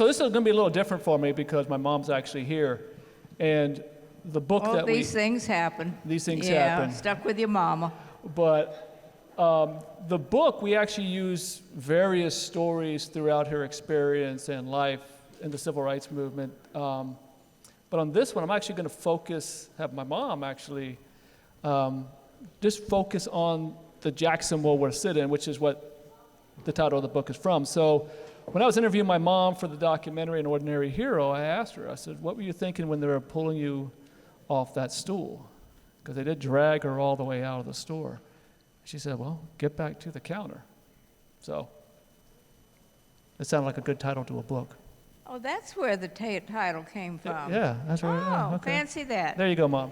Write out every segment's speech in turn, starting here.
So this is going to be a little different for me because my mom's actually here. And the book Well, that these things happen. These things yeah, happen. Stuck with your mama. But the book, we actually use various stories throughout her experience and life in the civil rights movement. But on this one, I'm actually going to have my mom actually just focus on the Jackson World War sit-in, which is what the title of the book is from. So when I was interviewing my mom for the documentary An Ordinary Hero, I asked her, I said, what were you thinking when they were pulling you off that stool? Because they did drag her all the way out of the store. She said, well, get back to the counter. So it sounded like a good title to a book. Oh, that's where the title came from. Yeah, that's right. Oh, okay. fancy that. There you go, Mom.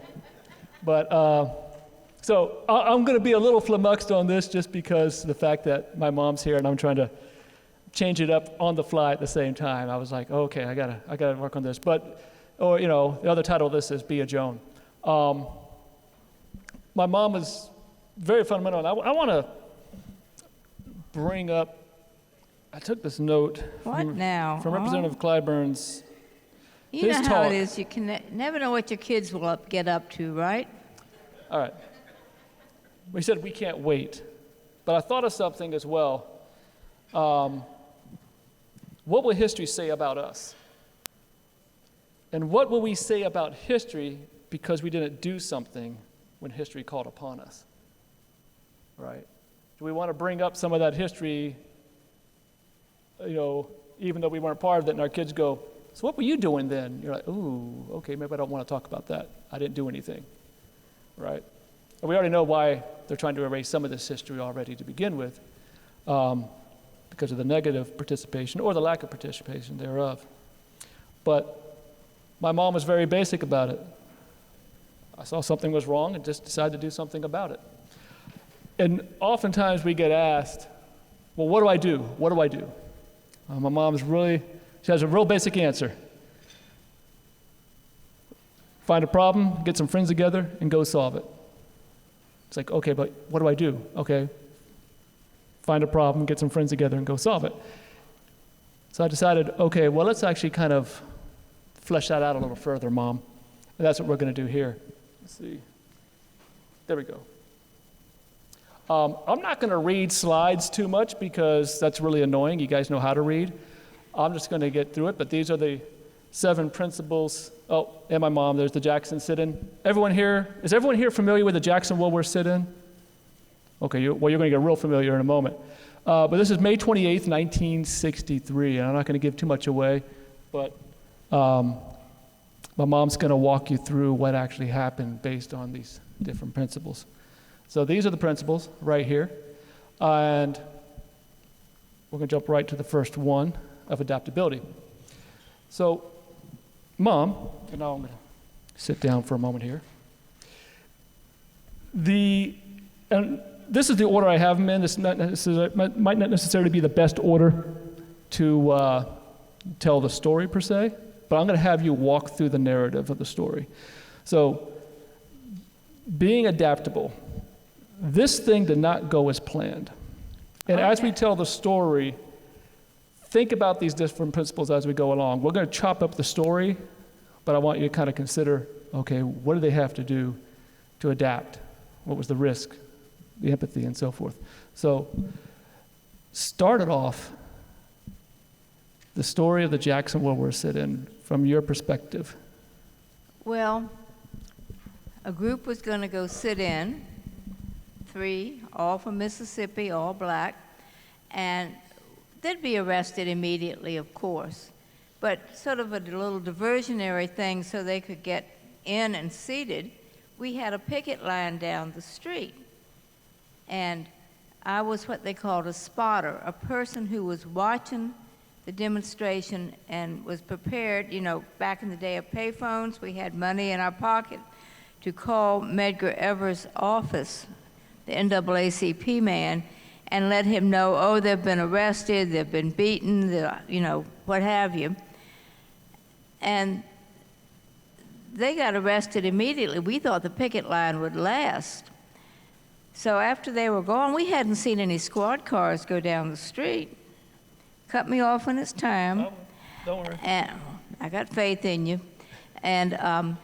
But so I'm going to be a little flummoxed on this just because the fact that my mom's here and I'm trying to change it up on the fly at the same time. I was like, okay, I gotta work on this. But, or the other title of this is Be a Joan. My mom is very fundamental. I want to bring up. I took this note from Representative Clyburn's. You know how it is. You can never know what your kids will get up to, right? All right. We said we can't wait, but I thought of something as well. What will history say about us? And what will we say about history because we didn't do something when history called upon us? Right? Do we want to bring up some of that history, even though we weren't part of it, and our kids go, so what were you doing then? You're like, ooh, okay, maybe I don't want to talk about that. I didn't do anything, right? And we already know why they're trying to erase some of this history already to begin with, because of the negative participation or the lack of participation thereof. But my mom was very basic about it. I saw something was wrong and just decided to do something about it. And oftentimes we get asked, well, what do I do? What do I do? My mom's she has a real basic answer. Find a problem, get some friends together, and go solve it. It's like, okay, but what do I do? Okay, find a problem, get some friends together, and go solve it. So I decided, okay, well, let's actually kind of flesh that out a little further, Mom. And that's what we're going to do here. Let's see. There we go. I'm not going to read slides too much because that's really annoying. You guys know how to read. I'm just going to get through it, but these are the 7 principles. Oh, and my mom, there's the Jackson sit-in. Is everyone here familiar with the Jackson World War sit-in? Okay, you're going to get real familiar in a moment. But this is May 28th, 1963, and I'm not going to give too much away, but my mom's going to walk you through what actually happened based on these different principles. So these are the principles right here, and we're going to jump right to the first one of adaptability. So, Mom, and now I'm going to sit down for a moment here. And this is the order I have them in. This might not necessarily be the best order to tell the story per se, but I'm going to have you walk through the narrative of the story. So, being adaptable. This thing did not go as planned. And as we tell the story, think about these different principles as we go along. We're going to chop up the story, but I want you to kind of consider, okay, what do they have to do to adapt? What was the risk, the empathy, and so forth? So, start it off, the story of the Jackson World War sit-in from your perspective. Well, a group was going to go sit in, 3, all from Mississippi, all black, and they'd be arrested immediately, of course, but sort of a little diversionary thing so they could get in and seated. We had a picket line down the street, and I was what they called a spotter, a person who was watching the demonstration and was prepared. Back in the day of payphones, we had money in our pocket to call Medgar Evers' office, the NAACP man, and let him know, oh, they've been arrested, they've been beaten, what have you. And they got arrested immediately. We thought the picket line would last. So after they were gone, we hadn't seen any squad cars go down the street. Cut me off when it's time. Don't worry. And I got faith in you. And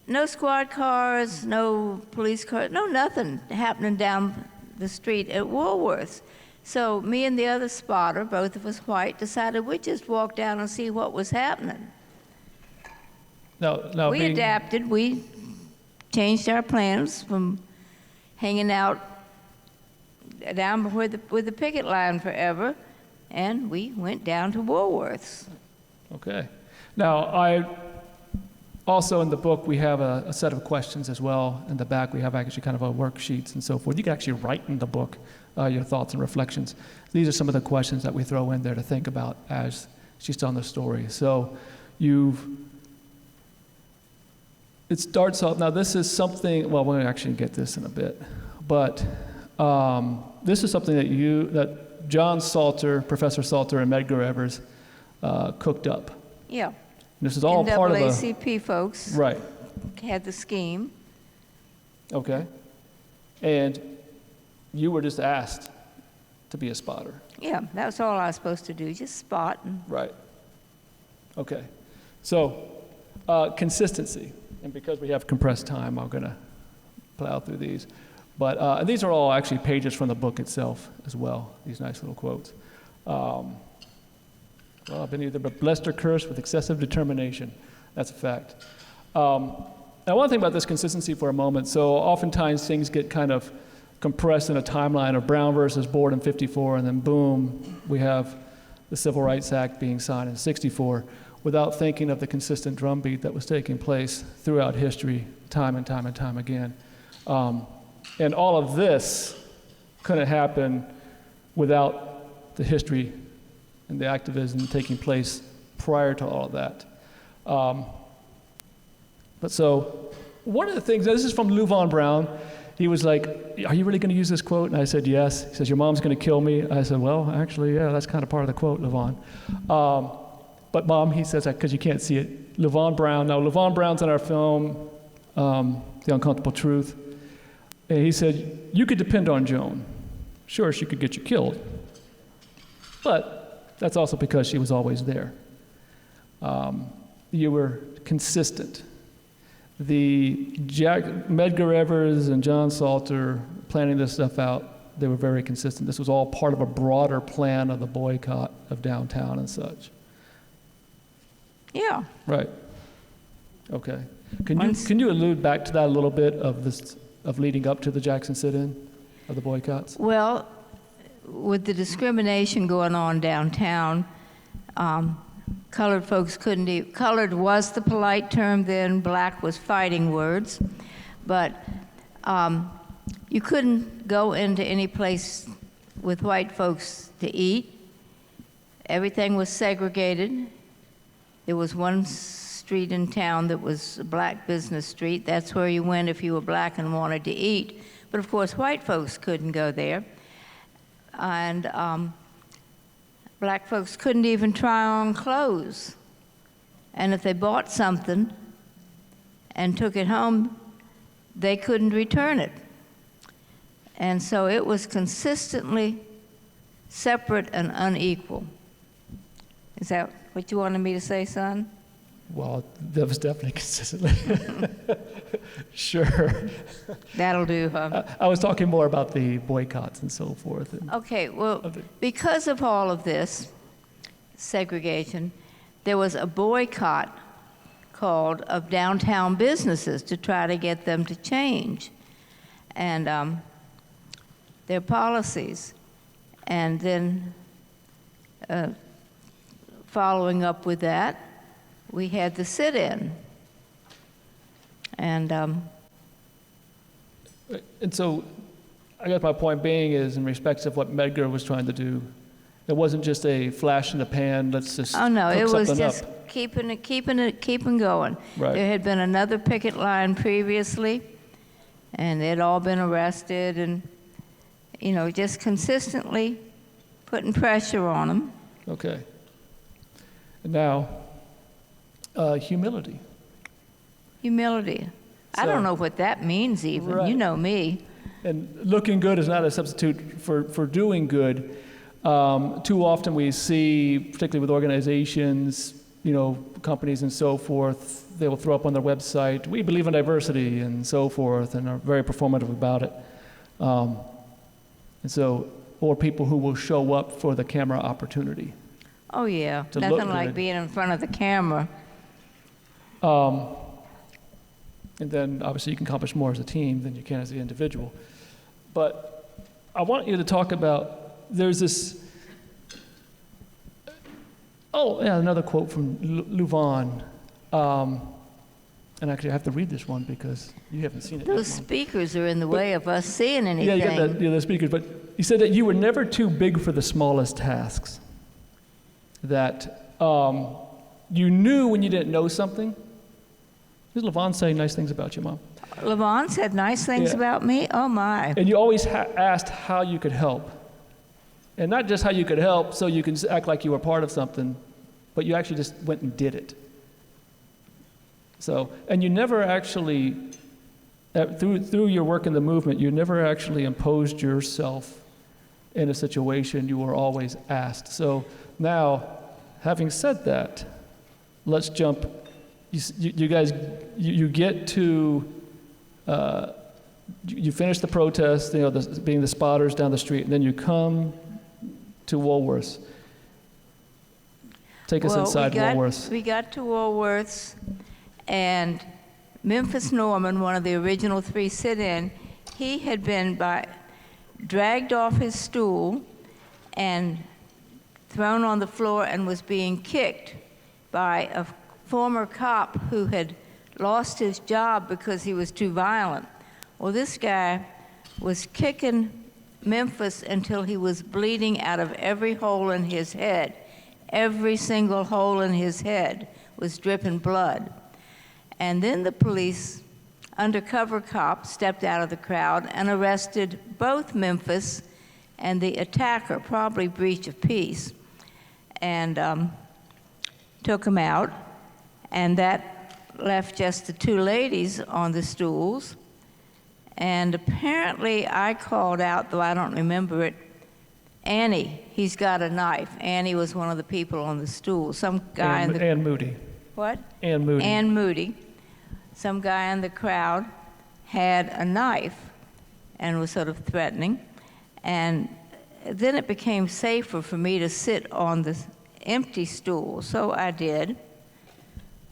no squad cars, no police cars, no nothing happening down the street at Woolworth's. So me and the other spotter, both of us white, decided we'd just walk down and see what was happening. Now We adapted. We changed our plans from hanging out down where the picket line forever, and we went down to Woolworth's. Okay. Now, also in the book, we have a set of questions as well. In the back, we have actually kind of worksheets and so forth. You can actually write in the book your thoughts and reflections. These are some of the questions that we throw in there to think about as she's telling the story. So it starts off, now this is something, well, we're going to actually get this in a bit, but this is something that John Salter, Professor Salter, and Medgar Evers cooked up. Yeah. This is all part of the NAACP folks right. had the scheme. Okay. And you were just asked to be a spotter. Yeah, that was all I was supposed to do, just spot. Right. Okay. So consistency. And because we have compressed time, I'm going to plow through these. But these are all actually pages from the book itself as well, these nice little quotes. Well, I've been either blessed or cursed with excessive determination. That's a fact. Now, one thing about this consistency for a moment. So oftentimes things get kind of compressed in a timeline of Brown versus Board in 54, and then boom, we have the Civil Rights Act being signed in 64, without thinking of the consistent drumbeat that was taking place throughout history, time and time and time again. And all of this couldn't happen without the history and the activism taking place prior to all of that. But so, one of the things, this is from Lou Von Braun. He was like, "Are you really going to use this quote?" And I said, "Yes." He says, "Your mom's going to kill me." I said, "Well, actually, yeah, that's kind of part of the quote, Lou Von." But Mom, he says that because you can't see it. Lou Von Braun. Now, Lou Von Braun's in our film, The Uncomfortable Truth. And he said, "You could depend on Joan. Sure, she could get you killed. But that's also because she was always there. You were consistent." Medgar Evers and John Salter planning this stuff out, they were very consistent. This was all part of a broader plan of the boycott of downtown and such. Yeah. Right. Okay. Can you allude back to that a little bit of leading up to the Jackson sit-in, of the boycotts? Well, with the discrimination going on downtown, colored folks couldn't colored was the polite term then, black was fighting words, but you couldn't go into any place with white folks to eat. Everything was segregated. There was one street in town that was a black business street. That's where you went if you were black and wanted to eat. But of course, white folks couldn't go there. And black folks couldn't even try on clothes. And if they bought something and took it home, they couldn't return it. And so it was consistently separate and unequal. Is that what you wanted me to say, son? Well, that was definitely consistently. Sure. That'll do, huh? I was talking more about the boycotts and so forth. Okay, well, because of all of this segregation, there was a boycott called of downtown businesses to try to get them to change and their policies. And then following up with that, we had the sit-in. And so I guess my point being is, in respect of what Medgar was trying to do, it wasn't just a flash in the pan, let's just oh no, cook it was just up. keeping going. Right. There had been another picket line previously, and they'd all been arrested, and just consistently putting pressure on them. Okay. And now, humility. Humility. I don't know what that means even. Right. You know me. And looking good is not a substitute for doing good. Too often we see, particularly with organizations, companies and so forth, they will throw up on their website, "We believe in diversity," and so forth, and are very performative about it. Or people who will show up for the camera opportunity. Oh, yeah. To look Nothing like good. being in front of the camera. And then obviously you can accomplish more as a team than you can as an individual. But I want you to talk about, there's this, another quote from Louvain. And actually I have to read this one because you haven't seen it. Those speakers are in the way of us seeing anything. Yeah, you got the speakers. But he said that you were never too big for the smallest tasks. That you knew when you didn't know something. Did Louvain say nice things about you, Mom? Louvain said nice things about me? Oh, my. And you always asked how you could help. And not just how you could help so you can act like you were part of something, but you actually just went and did it. So, and you never actually, through your work in the movement, you never actually imposed yourself in a situation. You were always asked. So now, having said that, let's jump. You guys, you get to, you finish the protest, being the spotters down the street, and then you come to Woolworths. Take us inside Woolworths. We got to Woolworths, and Memphis Norman, one of the original 3 sit-in, he had been dragged off his stool and thrown on the floor and was being kicked by a former cop who had lost his job because he was too violent. Well, this guy was kicking Memphis until he was bleeding out of every hole in his head. Every single hole in his head was dripping blood. And then the police, undercover cop, stepped out of the crowd and arrested both Memphis and the attacker, probably breach of peace, and took him out. And that left just the 2 ladies on the stools. And apparently I called out, though I don't remember it, Annie, he's got a knife. Annie was one of the people on the stool. Some guy Ann Moody. What? Ann Moody. Ann Moody. Some guy in the crowd had a knife and was sort of threatening. And then it became safer for me to sit on the empty stool, so I did.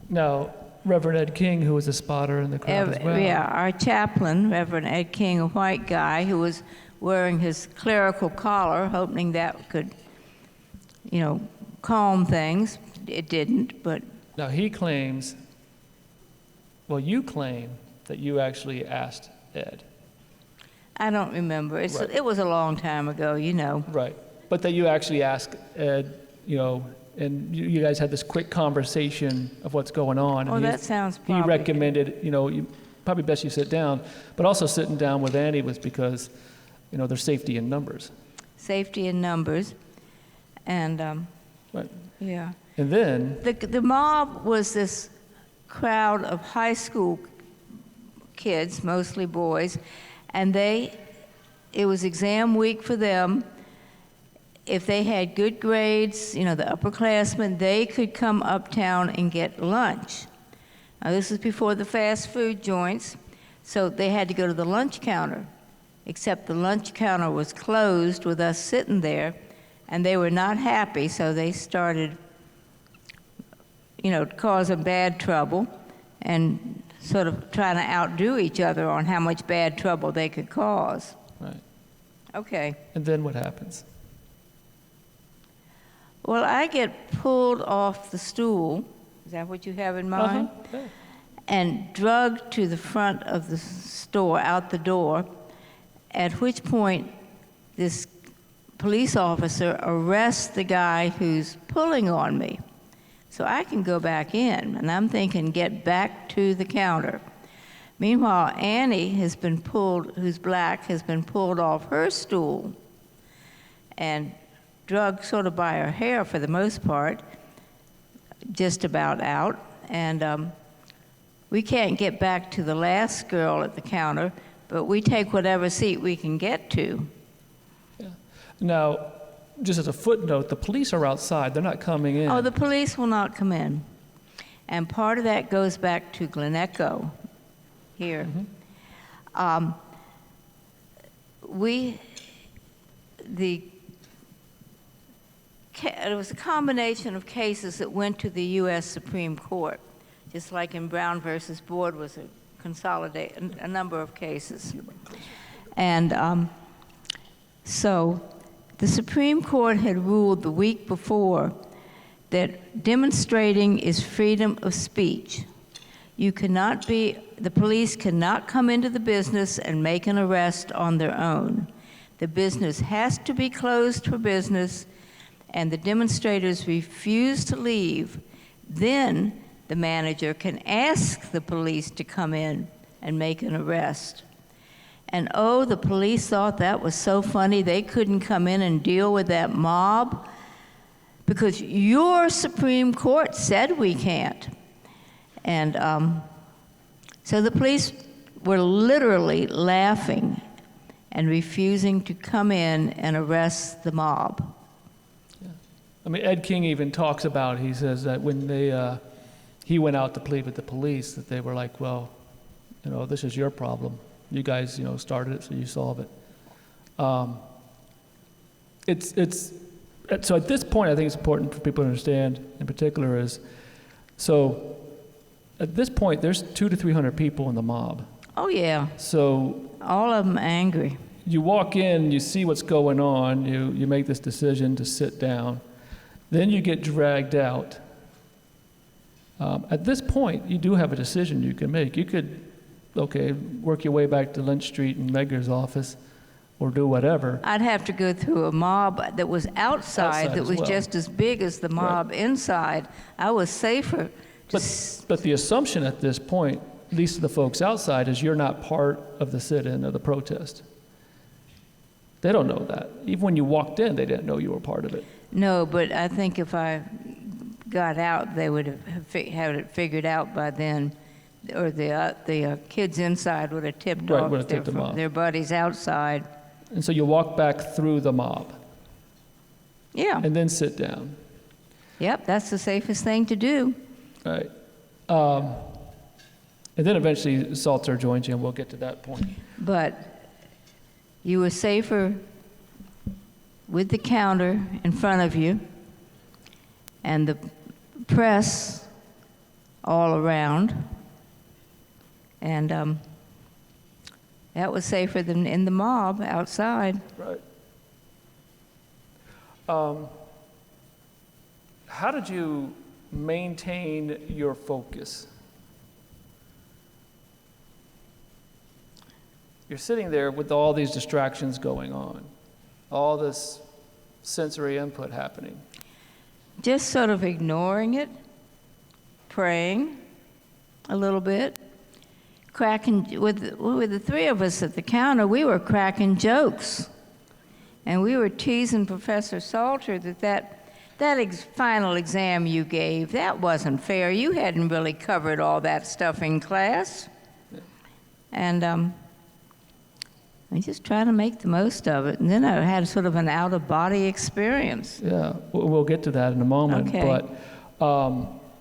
Now, Reverend Ed King, who was a spotter in the crowd as well. Yeah, our chaplain, Reverend Ed King, a white guy who was wearing his clerical collar, hoping that could, calm things. It didn't, but... Now, he claims, you claim that you actually asked Ed. I don't remember. Right. It was a long time ago, Right. But that you actually asked Ed, and you guys had this quick conversation of what's going on. Oh, that sounds probably... He recommended, probably best you sit down, but also sitting down with Annie was because, there's safety in numbers. Safety in numbers. And, Right. yeah. And then... The mob was this crowd of high school kids, mostly boys, and it was exam week for them. If they had good grades, the upperclassmen, they could come uptown and get lunch. Now, this is before the fast food joints, so they had to go to the lunch counter, except the lunch counter was closed with us sitting there, and they were not happy, so they started, causing bad trouble and sort of trying to outdo each other on how much bad trouble they could cause. Right. Okay. And then what happens? Well, I get pulled off the stool, is that what you have in mind? Yeah. And drugged to the front of the store, out the door, at which point this police officer arrests the guy who's pulling on me. So I can go back in, and I'm thinking, get back to the counter. Meanwhile, Annie has been pulled, who's black, has been pulled off her stool and drugged sort of by her hair for the most part, just about out. And we can't get back to the last girl at the counter, but we take whatever seat we can get to. Yeah. Now, just as a footnote, the police are outside. They're not coming in. Oh, the police will not come in. And part of that goes back to Glen Echo here. It was a combination of cases that went to the U.S. Supreme Court, just like in Brown versus Board was a number of cases. And so the Supreme Court had ruled the week before that demonstrating is freedom of speech. The police cannot come into the business and make an arrest on their own. The business has to be closed for business, and the demonstrators refuse to leave. Then the manager can ask the police to come in and make an arrest. And oh, the police thought that was so funny. They couldn't come in and deal with that mob because your Supreme Court said we can't. And so the police were literally laughing and refusing to come in and arrest the mob. Yeah. I mean, Ed King even talks about, he says that when he went out to plead with the police, that they were like, well, this is your problem. You guys, started it, so you solve it. So at this point, I think it's important for people to understand, in particular, is so at this point, there's 200 to 300 people in the mob. Oh yeah. So all of them angry. You walk in, you see what's going on, you make this decision to sit down, then you get dragged out. At this point, you do have a decision you can make. You could, work your way back to Lynch Street and Megger's office, or do whatever. I'd have to go through a mob that was outside that was just as big as the mob inside. I was safer. But the assumption at this point, at least to the folks outside, is you're not part of the sit-in or the protest. They don't know that. Even when you walked in, they didn't know you were part of it. No, but I think if I got out, they would have had it figured out by then, or the kids inside would have tipped off their buddies outside. And so you walk back through the mob. Yeah. And then sit down. Yep, that's the safest thing to do. Right. And then eventually Salter joins you, and we'll get to that point. But you were safer with the counter in front of you and the press all around. And that was safer than in the mob outside. Right. How did you maintain your focus? You're sitting there with all these distractions going on, all this sensory input happening. Just sort of ignoring it, praying a little bit, cracking, with the three of us at the counter, we were cracking jokes. And we were teasing Professor Salter that final exam you gave, that wasn't fair. You hadn't really covered all that stuff in class. Yeah. And I just try to make the most of it. And then I had sort of an out-of-body experience. Yeah, we'll get to that in a moment. Okay. But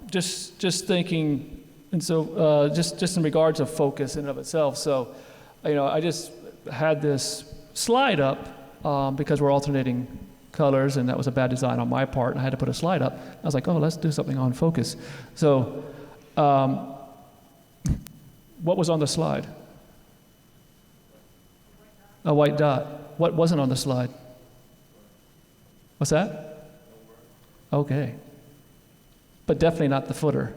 just thinking, and so just in regards of focus in and of itself. So, I just had this slide up because we're alternating colors, and that was a bad design on my part, and I had to put a slide up. I was like, let's do something on focus. So, what was on the slide? A white dot. What wasn't on the slide? What's that? Okay. But definitely not the footer.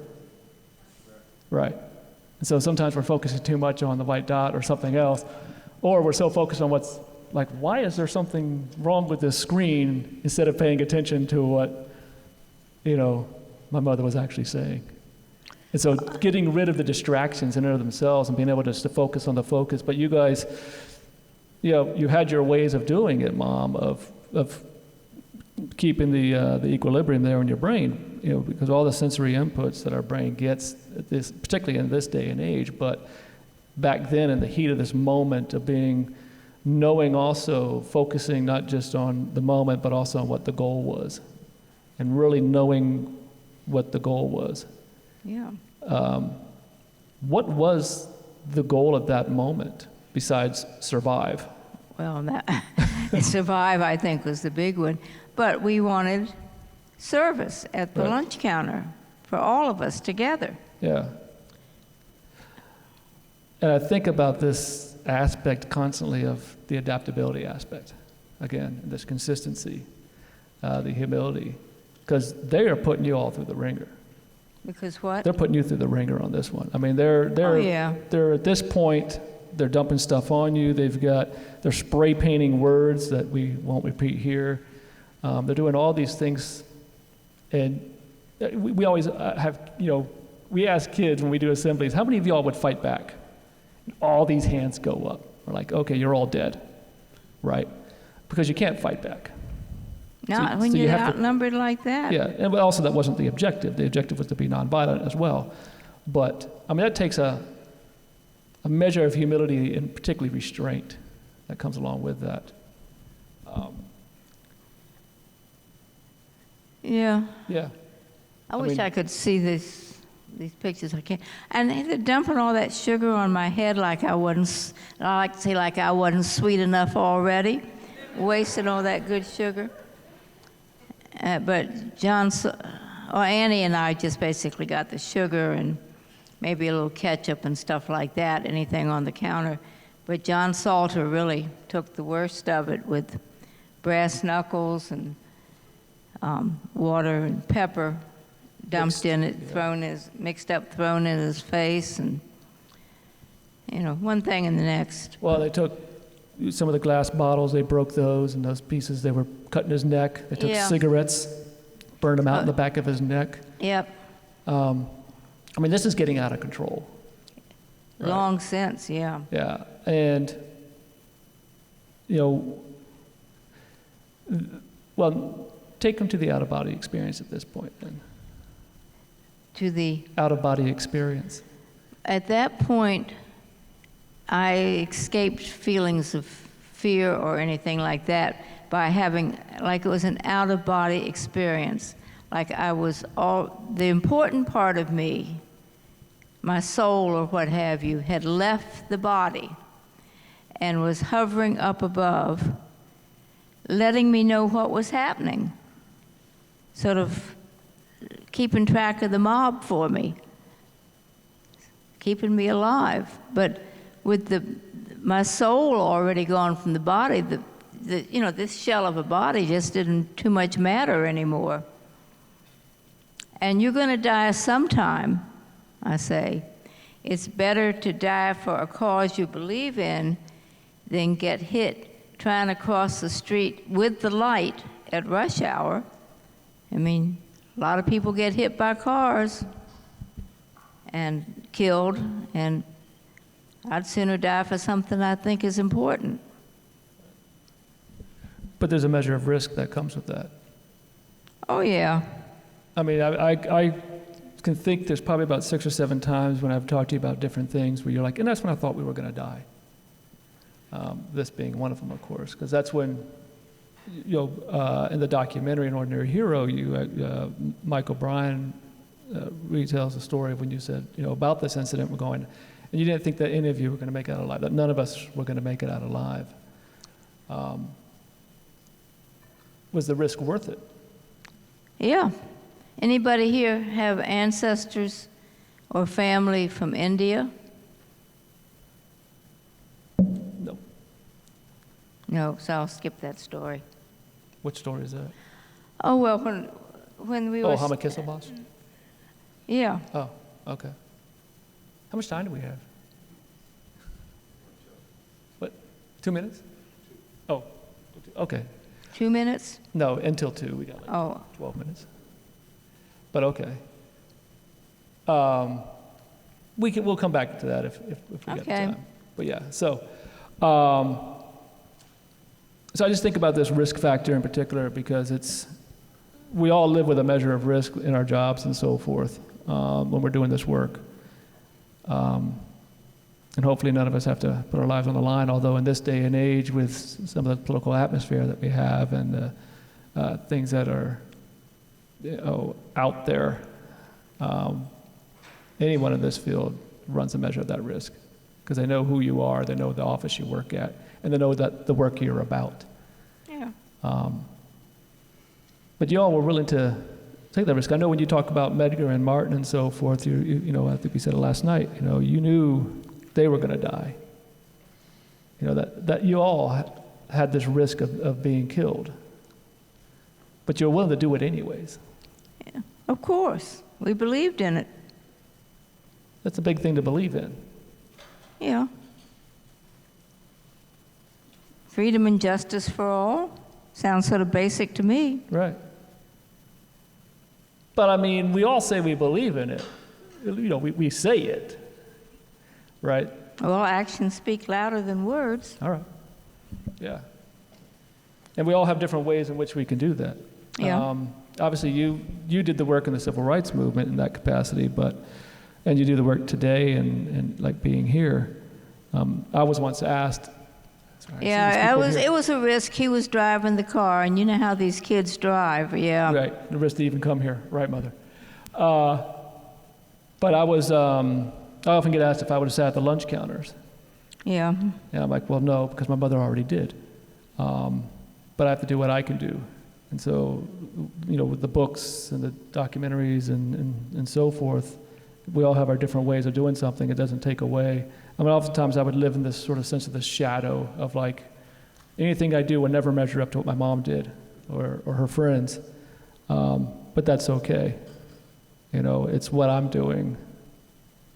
Right. And so sometimes we're focusing too much on the white dot or something else, or we're so focused on what's like, why is there something wrong with this screen, instead of paying attention to what, my mother was actually saying. And so getting rid of the distractions in and of themselves and being able just to focus on the focus. But you guys, you had your ways of doing it, Mom, of keeping the equilibrium there in your brain, because all the sensory inputs that our brain gets, particularly in this day and age, but back then in the heat of this moment of being knowing also, focusing not just on the moment, but also on what the goal was, and really knowing what the goal was. Yeah. What was the goal at that moment besides survive? Well, that survive, I think, was the big one. But we wanted service at the Right. lunch counter for all of us together. Yeah. And I think about this aspect constantly of the adaptability aspect. Again, this consistency, the humility, because they are putting you all through the ringer. Because what? They're putting you through the ringer on this one. I mean, they're Oh, yeah. they're at this point, they're dumping stuff on you. They're spray painting words that we won't repeat here. They're doing all these things, and we always have, we ask kids when we do assemblies, how many of y'all would fight back? All these hands go up. We're like, okay, you're all dead, right? Because you can't fight back. Not when so you you're have to- outnumbered like that. Yeah, and also that wasn't the objective. The objective was to be nonviolent as well. But, I mean, that takes a measure of humility and particularly restraint that comes along with that. Yeah. Yeah. I wish mean- I could see these pictures. I can't. And they're dumping all that sugar on my head like I like to say like I wasn't sweet enough already, wasting all that good sugar. But Annie and I just basically got the sugar and maybe a little ketchup and stuff like that, anything on the counter. But John Salter really took the worst of it with brass knuckles and water and pepper dumped in it, mixed up, thrown in his face, and one thing and the next. Well, they took some of the glass bottles, they broke those, and those pieces, they were cutting his neck. They took Yeah. cigarettes, burned them out in the back of his neck. Yep, I mean, this is getting out of control. Right. long since, yeah. Yeah, and, well, take them to the out-of-body experience at this point, then. To the Out-of-body experience. At that point, I escaped feelings of fear or anything like that by having, like it was an out-of-body experience. Like the important part of me, my soul or what have you, had left the body and was hovering up above, letting me know what was happening, sort of keeping track of the mob for me, keeping me alive. But with my soul already gone from the body, this shell of a body just didn't too much matter anymore. And you're going to die sometime, I say. It's better to die for a cause you believe in than get hit trying to cross the street with the light at rush hour. I mean, a lot of people get hit by cars and killed, and I'd sooner die for something I think is important. But there's a measure of risk that comes with that. Oh, yeah. I mean, I can think there's probably about 6 or 7 times when I've talked to you about different things where you're like, and that's when I thought we were going to die. This being one of them, of course, because that's when, in the documentary, An Ordinary Hero, Mike O'Brien retells the story of when you said, about this incident, we're going, and you didn't think that any of you were going to make it out alive, that none of us were going to make it out alive. Was the risk worth it? Yeah. Anybody here have ancestors or family from India? No. No, so I'll skip that story. Which story is that? Oh, well, when we were... Oh, Hama Kisselboss? Yeah. Oh, okay. How much time do we have? What, 2 minutes? Oh, okay. 2 minutes? No, until 2, we got like Oh. 12 minutes. But okay. We'll come back to that if we got Okay. time. But yeah, so I just think about this risk factor in particular because we all live with a measure of risk in our jobs and so forth when we're doing this work. And hopefully none of us have to put our lives on the line, although in this day and age with some of the political atmosphere that we have and things that are out there, anyone in this field runs a measure of that risk because they know who you are, they know the office you work at, and they know that the work you're about. Yeah. But you all were willing to take that risk. I know when you talk about Medgar and Martin and so forth, you know, I think we said it last night, you know, you knew they were going to die. You know, that you all had this risk of being killed. But you're willing to do it anyways. Yeah, of course. We believed in it. That's a big thing to believe in. Yeah. Freedom and justice for all sounds sort of basic to me. Right. But I mean, we all say we believe in it. You know, we say it. Right? Well, actions speak louder than words. All right. Yeah. And we all have different ways in which we can do that. Yeah. Obviously, you did the work in the civil rights movement in that capacity, and you do the work today and like being here. I was once asked. Sorry, it was a risk. He was driving the car, and you know how these kids drive. Yeah. Right. The risk to even come here. Right, Mother. But I was. I often get asked if I would have sat at the lunch counters. Yeah. And I'm like, well, no, because my mother already did. But I have to do what I can do. And so, you know, with the books and the documentaries and so forth, we all have our different ways of doing something. It doesn't take away. I mean, oftentimes I would live in this sort of sense of the shadow of like, anything I do would never measure up to what my mom did or her friends. But that's okay. You know, it's what I'm doing.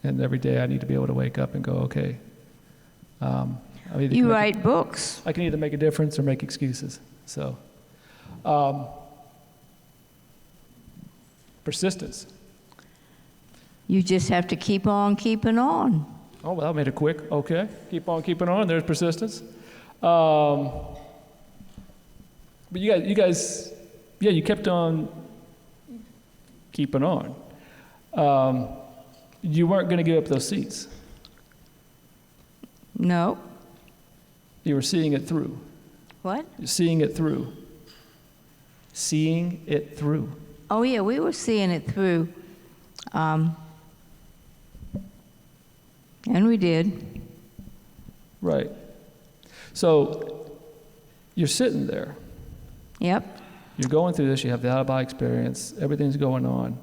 And every day I need to be able to wake up and go, okay. You write books. I can either make a difference or make excuses. So, persistence. You just have to keep on keeping on. Oh, well, that made it quick. Okay, keep on keeping on. There's persistence. But you guys, yeah, you kept on keeping on. You weren't going to give up those seats. No. You were seeing it through. What? You're seeing it through. Seeing it through. Oh, yeah, we were seeing it through. And we did. Right. So you're sitting there. Yep. You're going through this. You have the out-of-body experience. Everything's going on.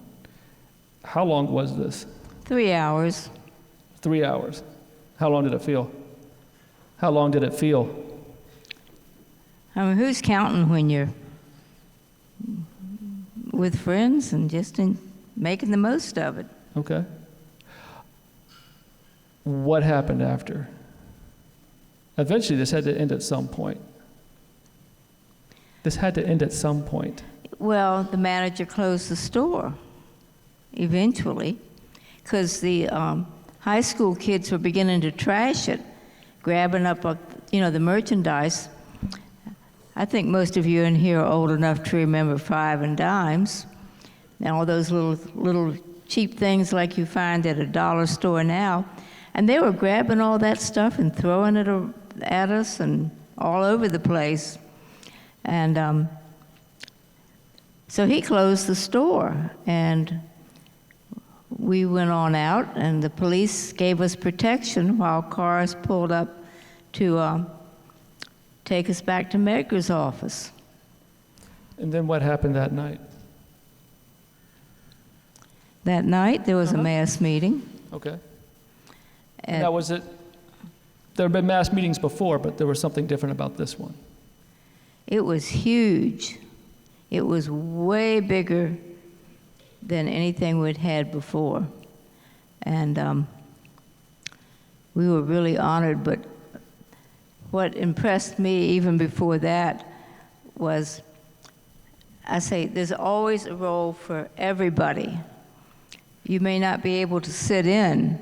How long was this? 3 hours. 3 hours. How long did it feel? How long did it feel? I mean, who's counting when you're with friends and just making the most of it? Okay. What happened after? Eventually, this had to end at some point. This had to end at some point. Well, the manager closed the store eventually because the high school kids were beginning to trash it, grabbing up, the merchandise. I think most of you in here are old enough to remember 5 and dimes and all those little cheap things like you find at a dollar store now. And they were grabbing all that stuff and throwing it at us and all over the place. And so he closed the store, and we went on out, and the police gave us protection while cars pulled up to take us back to Medgar's office. And then what happened that night? That night, there was a mass meeting. Okay. And that was it. There had been mass meetings before, but there was something different about this one. It was huge. It was way bigger than anything we'd had before. And we were really honored, but what impressed me even before that was, I say, there's always a role for everybody. You may not be able to sit in,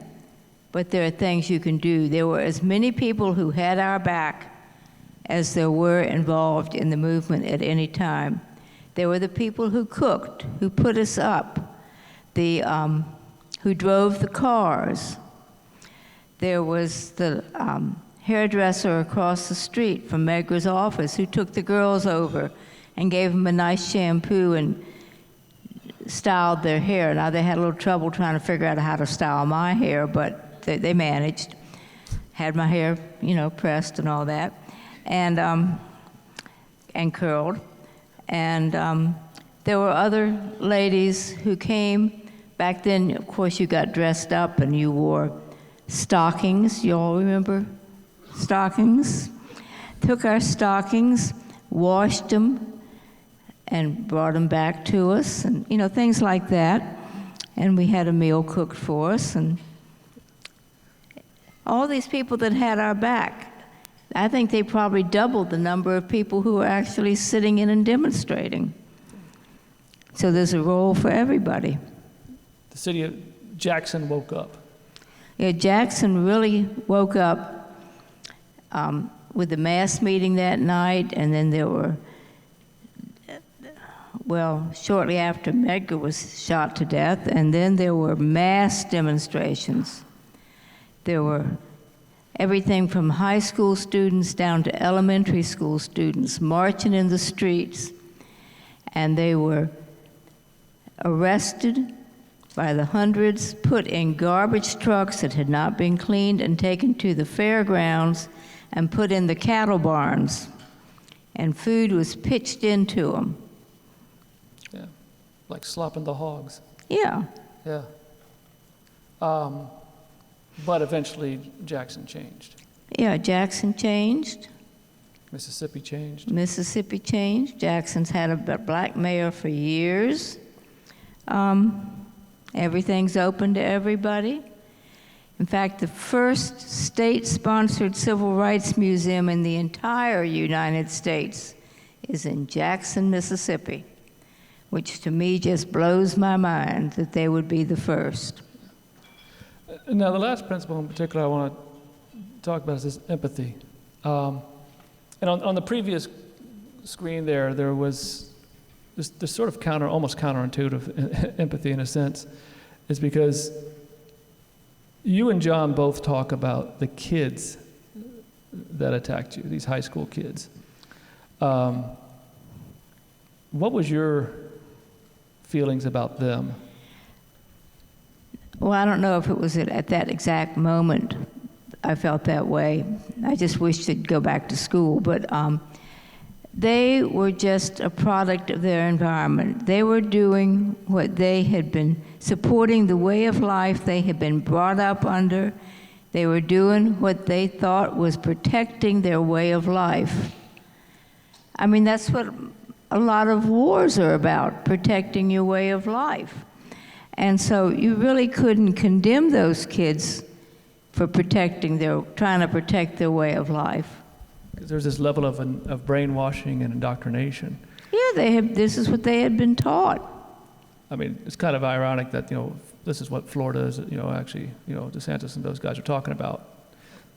but there are things you can do. There were as many people who had our back as there were involved in the movement at any time. There were the people who cooked, who put us up, who drove the cars, there was the hairdresser across the street from Medgar's office who took the girls over and gave them a nice shampoo and styled their hair. Now, they had a little trouble trying to figure out how to style my hair, but they managed. Had my hair, you know, pressed and all that, and curled. And there were other ladies who came. Back then, of course, you got dressed up and you wore stockings. You all remember stockings? Took our stockings, washed them, and brought them back to us, and, you know, things like that. And we had a meal cooked for us, and all these people that had our back. I think they probably doubled the number of people who were actually sitting in and demonstrating. So there's a role for everybody. The city of Jackson woke up. Yeah, Jackson really woke up with the mass meeting that night, and then there were, well, shortly after Medgar was shot to death, and then there were mass demonstrations. There were everything from high school students down to elementary school students marching in the streets, and they were arrested by the hundreds, put in garbage trucks that had not been cleaned, and taken to the fairgrounds and put in the cattle barns, and food was pitched into them. Yeah, like slopping the hogs. Yeah. Yeah. But eventually, Jackson changed. Yeah, Jackson changed. Mississippi changed. Mississippi changed. Jackson's had a black mayor for years. Everything's open to everybody. In fact, the first state-sponsored civil rights museum in the entire United States is in Jackson, Mississippi, which to me just blows my mind that they would be the first. Now, the last principle in particular I want to talk about is this empathy. And on the previous screen there was this sort of almost counterintuitive empathy in a sense, is because you and John both talk about the kids that attacked you, these high school kids. What was your feelings about them? Well, I don't know if it was at that exact moment I felt that way. I just wished they'd go back to school, but they were just a product of their environment. They were doing what they had been, supporting the way of life they had been brought up under. They were doing what they thought was protecting their way of life. I mean, that's what a lot of wars are about, protecting your way of life. And so you really couldn't condemn those kids for trying to protect their way of life. Because there's this level of brainwashing and indoctrination. Yeah, this is what they had been taught. I mean, it's kind of ironic that, this is what Florida is, actually, DeSantis and those guys are talking about.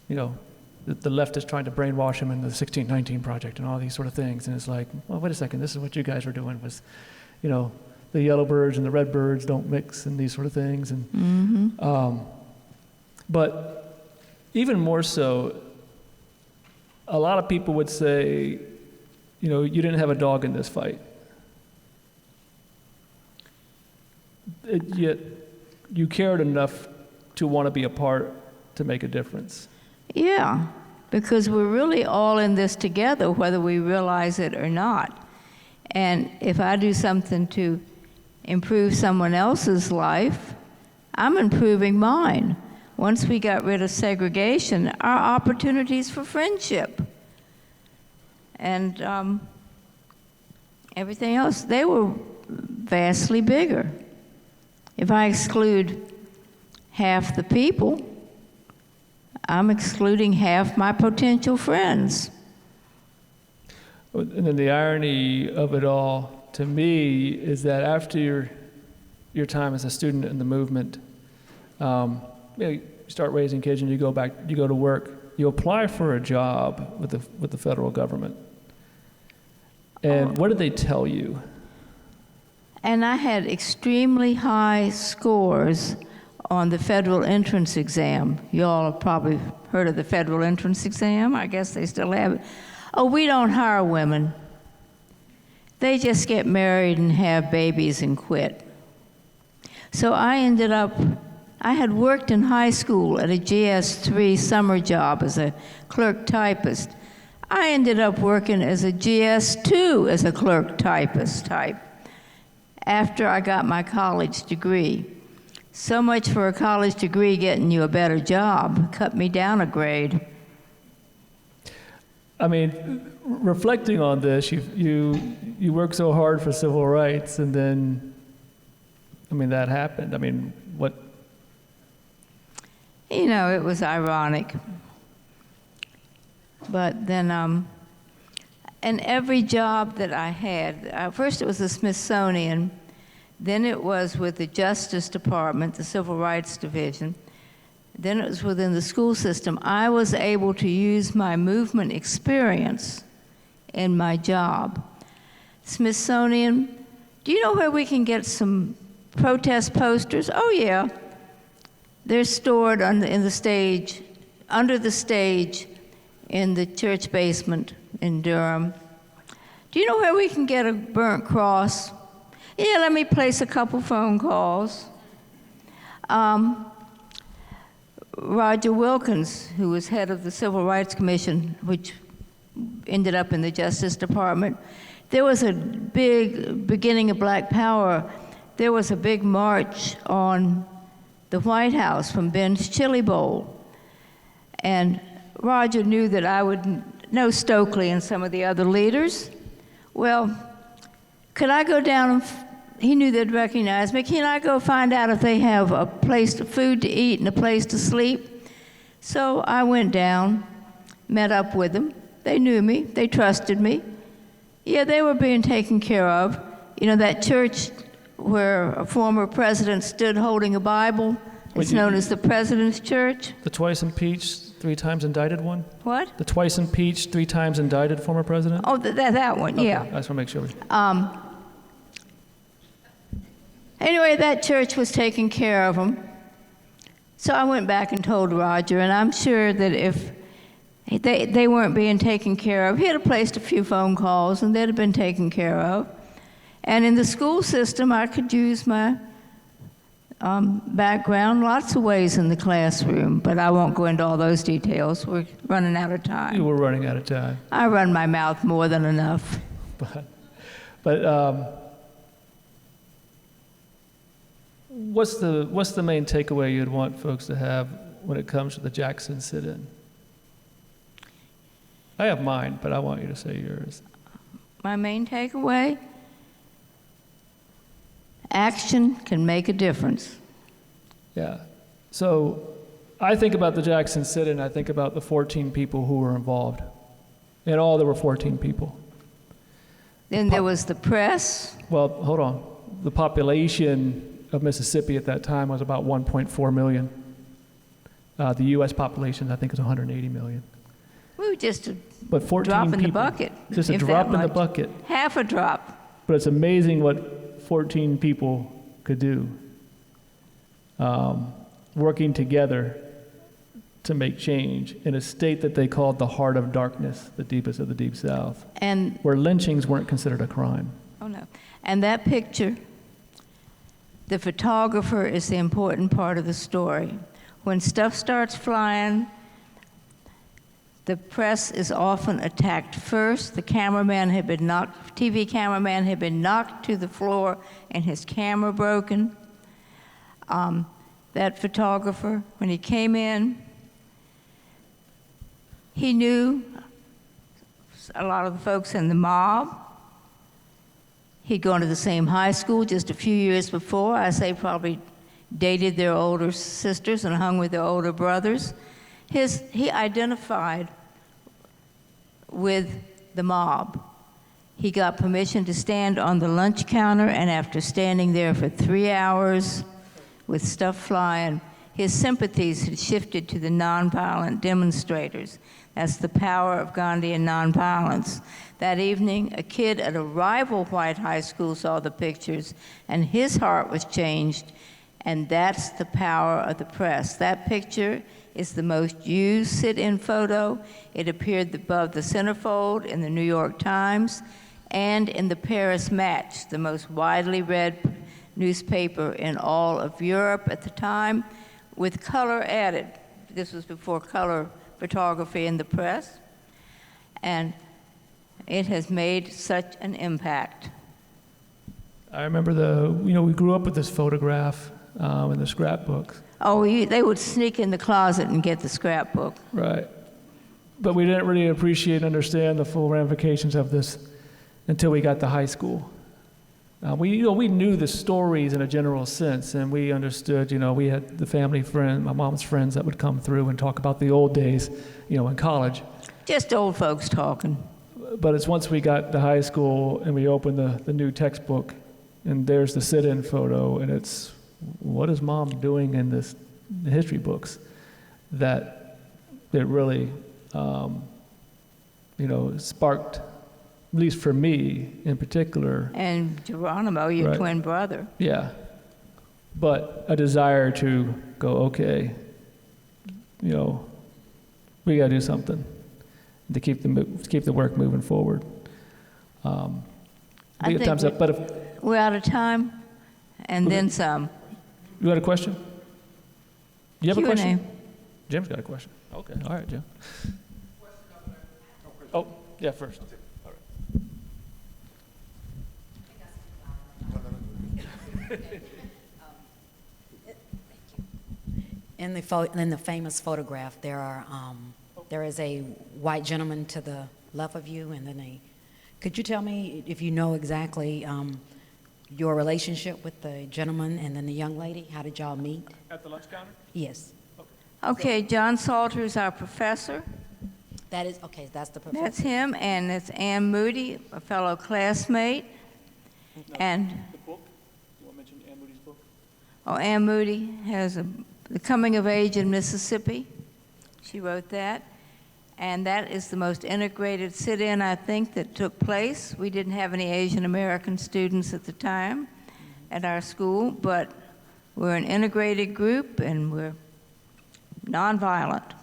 The left is trying to brainwash them in the 1619 Project and all these sort of things. And it's like, well, wait a second, this is what you guys were doing was, the yellowbirds and the redbirds don't mix and these sort of things. And but even more so, a lot of people would say, you didn't have a dog in this fight. Yet you cared enough to want to be a part to make a difference. Yeah, because we're really all in this together, whether we realize it or not. And if I do something to improve someone else's life, I'm improving mine. Once we got rid of segregation, our opportunities for friendship and everything else, they were vastly bigger. If I exclude half the people, I'm excluding half my potential friends. And then the irony of it all, to me, is that after your time as a student in the movement, you start raising kids and you go to work, you apply for a job with the federal government. And what did they tell you? And I had extremely high scores on the federal entrance exam. You all have probably heard of the federal entrance exam. I guess they still have it. Oh, we don't hire women. They just get married and have babies and quit. So I had worked in high school at a GS3 summer job as a clerk typist. I ended up working as a GS2 as a clerk typist type after I got my college degree. So much for a college degree getting you a better job. Cut me down a grade. I mean, reflecting on this, you worked so hard for civil rights, and then, I mean, that happened. I mean, what? You know, it was ironic. But then, and every job that I had, first it was the Smithsonian, then it was with the Justice Department, the Civil Rights Division, then it was within the school system. I was able to use my movement experience in my job. Smithsonian, do you know where we can get some protest posters? Oh yeah, they're stored under the stage in the church basement in Durham. Do you know where we can get a burnt cross? Yeah, let me place a couple phone calls. Roger Wilkins, who was head of the Civil Rights Commission, which ended up in the Justice Department, there was a big, beginning of Black Power, there was a big march on the White House from Ben's Chili Bowl. And Roger knew that I would know Stokely and some of the other leaders. Well, could I go down and he knew they'd recognize me. Can I go find out if they have a place, food to eat and a place to sleep? So I went down, met up with them. They knew me. They trusted me. Yeah, they were being taken care of. You know, that church where a former president stood holding a Bible, it's known as the President's Church. The twice impeached, 3 times indicted one? What? The twice impeached, 3 times indicted former president? Oh, that one, okay. yeah. I just want to make sure. Anyway, that church was taking care of them. So I went back and told Roger, and I'm sure that if they weren't being taken care of, he had placed a few phone calls, and they'd have been taken care of. And in the school system, I could use my background lots of ways in the classroom, but I won't go into all those details. We're running out of time. You were running out of time. I run my mouth more than enough. But what's the main takeaway you'd want folks to have when it comes to the Jackson sit-in? I have mine, but I want you to say yours. My main takeaway? Action can make a difference. Yeah. So I think about the Jackson sit-in, I think about the 14 people who were involved. In all, there were 14 people. Then there was the press. Well, hold on. The population of Mississippi at that time was about 1.4 million. The U.S. population, I think, is 180 million. We were just a But 14 drop in people, the bucket. just a drop in the bucket. Half a drop. But it's amazing what 14 people could do, working together to make change in a state that they called the heart of darkness, the deepest of the Deep South, And where lynchings weren't considered a crime. oh no. And that picture, the photographer is the important part of the story. When stuff starts flying, the press is often attacked first. The cameraman had been knocked, TV cameraman had been knocked to the floor and his camera broken. That photographer, when he came in, he knew a lot of the folks in the mob. He'd gone to the same high school just a few years before. I say probably dated their older sisters and hung with their older brothers. He identified with the mob. He got permission to stand on the lunch counter, and after standing there for 3 hours with stuff flying, his sympathies had shifted to the nonviolent demonstrators. That's the power of Gandhian nonviolence. That evening, a kid at a rival white high school saw the pictures, and his heart was changed, And that's the power of the press. That picture is the most used sit-in photo. It appeared above the centerfold in the New York Times and in the Paris Match, the most widely read newspaper in all of Europe at the time, with color added. This was before color photography in the press. And it has made such an impact. I remember we grew up with this photograph in the scrapbooks. Oh, they would sneak in the closet and get the scrapbook. Right. But we didn't really appreciate and understand the full ramifications of this until we got to high school. We knew the stories in a general sense, and we understood, we had the family friend, my mom's friends that would come through and talk about the old days, in college. Just old folks talking. But it's once we got to high school and we opened the new textbook, and there's the sit-in photo, and it's, what is Mom doing in the history books? That it really, sparked, at least for me in particular. And Geronimo, your Right. twin brother. Yeah. But a desire to go, okay, we got to do something to keep the work moving forward. I We got think time's up, but if We're out of time, and then some. you had a question? You have a Q&A. question? Jim's got a question. Okay, all right, Jim. Oh, yeah, first. All right. In the famous photograph, there is a white gentleman to the left of you, and then could you tell me if you know exactly your relationship with the gentleman and then the young lady? How did y'all meet? At the lunch counter? Yes. Okay, John Salter is our professor. That is, okay, that's the professor. That's him, and it's Ann Moody, a fellow classmate. And The book? You want to mention Ann Moody's book? Ann Moody has The Coming of Age in Mississippi. She wrote that. And that is the most integrated sit-in, I think, that took place. We didn't have any Asian American students at the time at our school, but we're an integrated group and we're nonviolent.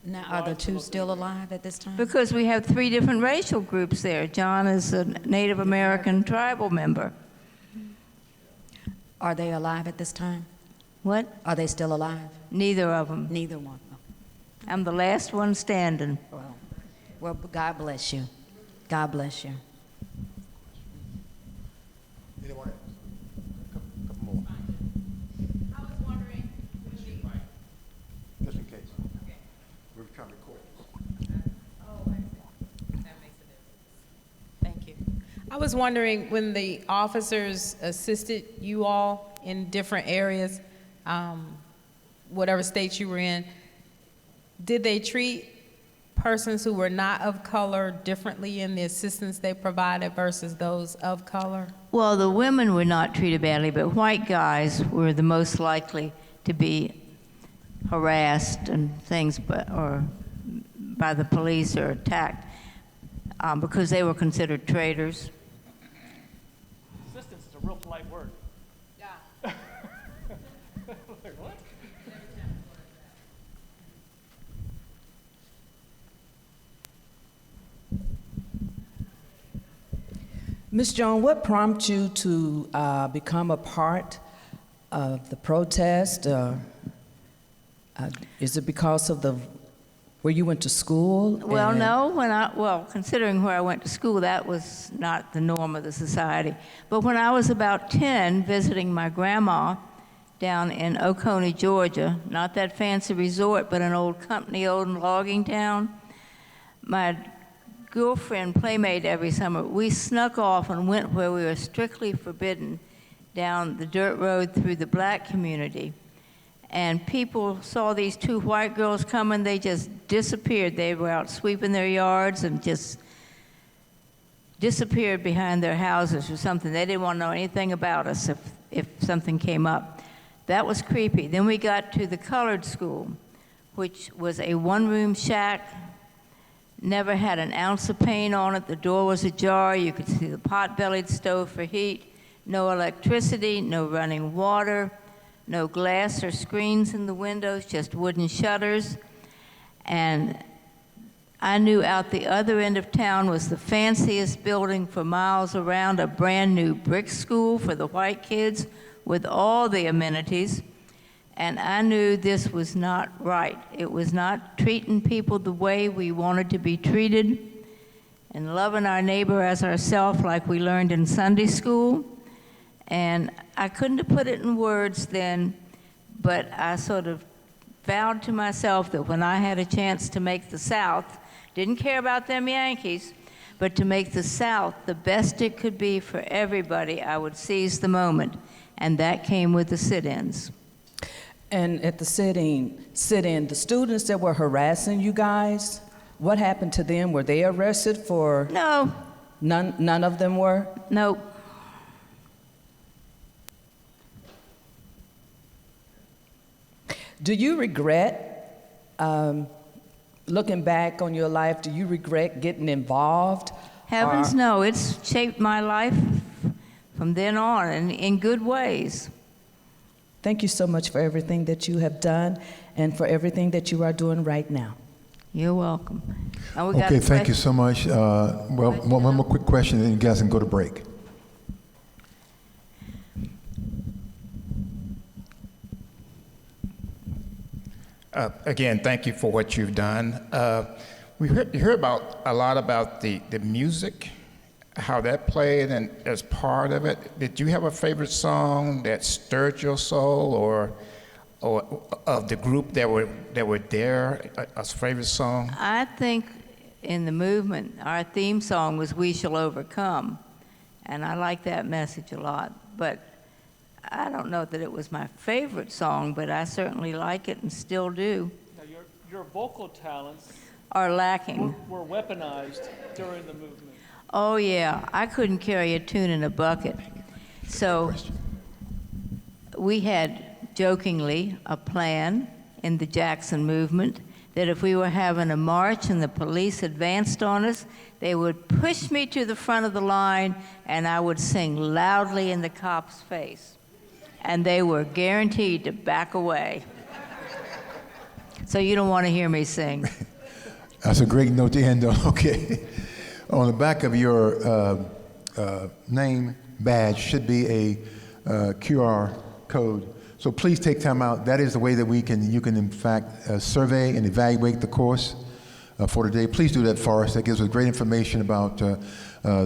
Now, are the two still alive at this time? Because we have 3 different racial groups there. John is a Native American tribal member. Are they alive at this time? What? Are they still alive? Neither of them. Neither one. I'm the last one standing. Well, God bless you. God bless you. Anyone else? Couple more, I was wondering, just in case. We were trying to record this. oh, I see. That makes a difference. Thank you. I was wondering, when the officers assisted you all in different areas, whatever states you were in, did they treat persons who were not of color differently in the assistance they provided versus those of color? Well, the women were not treated badly, but white guys were the most likely to be harassed and things, or by the police or attacked, because they were considered traitors. Assistance is a real polite word. Yeah. Like, what? Ms. Joan, what prompted you to become a part of the protest? Is it because of where you went to school? Well, and- no, considering where I went to school, that was not the norm of the society. But when I was about 10, visiting my grandma down in Oconee, Georgia, not that fancy resort, but an old company-owned logging town, my girlfriend, playmate every summer, we snuck off and went where we were strictly forbidden, down the dirt road through the black community. And people saw these 2 white girls coming, they just disappeared. They were out sweeping their yards and just disappeared behind their houses or something. They didn't want to know anything about us if something came up. That was creepy. Then we got to the colored school, which was a 1-room shack, never had an ounce of paint on it. The door was ajar. You could see the pot-bellied stove for heat. No electricity, no running water, no glass or screens in the windows, just wooden shutters. And I knew out the other end of town was the fanciest building for miles around, a brand new brick school for the white kids with all the amenities. And I knew this was not right. It was not treating people the way we wanted to be treated and loving our neighbor as ourselves like we learned in Sunday school. And I couldn't have put it in words then, but I sort of vowed to myself that when I had a chance to make the South, didn't care about them Yankees, but to make the South the best it could be for everybody, I would seize the moment. And that came with the sit-ins. And at the sit-in, the students that were harassing you guys, what happened to them? Were they arrested for? No, None of them were? nope. Do you regret, looking back on your life, do you regret getting involved? Heavens Or- no, it's shaped my life from then on in good ways. Thank you so much for everything that you have done and for everything that you are doing right now. You're welcome. And we got Okay, a thank you question. so much. Well, one more quick question, and then you guys can go to break. Again, thank you for what you've done. We heard about a lot about the music, how that played, and as part of it. Did you have a favorite song that stirred your soul, or of the group that were there, a favorite song? I think in the movement, our theme song was "We Shall Overcome," and I like that message a lot. But I don't know that it was my favorite song, but I certainly like it and still do. Now, your vocal talents Are lacking. were weaponized during the movement. Oh yeah, I couldn't carry a tune in a bucket. So we had jokingly a plan in the Jackson movement that if we were having a march and the police advanced on us, they would push me to the front of the line and I would sing loudly in the cop's face. And they were guaranteed to back away. So you don't want to hear me sing. That's a great note to end on. Okay. On the back of your name badge should be a QR code. So please take time out. That is the way that you can in fact survey and evaluate the course for today. Please do that for us. That gives us great information about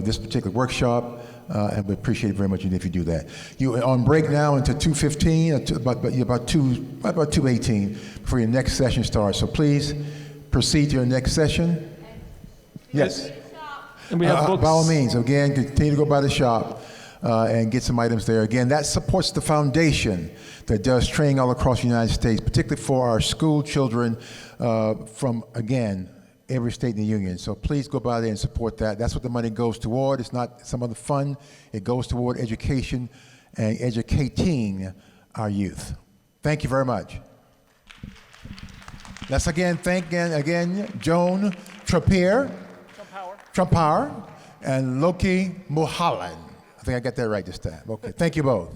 this particular workshop, and we appreciate it very much if you do that. You are on break now until 2:15, about 2:18 before your next session starts. So please proceed to your next session. Yes. And we have books. By all means, again, continue to go by the shop and get some items there. Again, that supports the foundation that does training all across the United States, particularly for our school children from, again, every state in the union. So please go by there and support that. That's what the money goes toward. It's not some other fund. It goes toward education and educating our youth. Thank you very much. Let's again thank Joan Trumpauer and Loki Mulholland. I think I got that right this time. Okay, thank you both.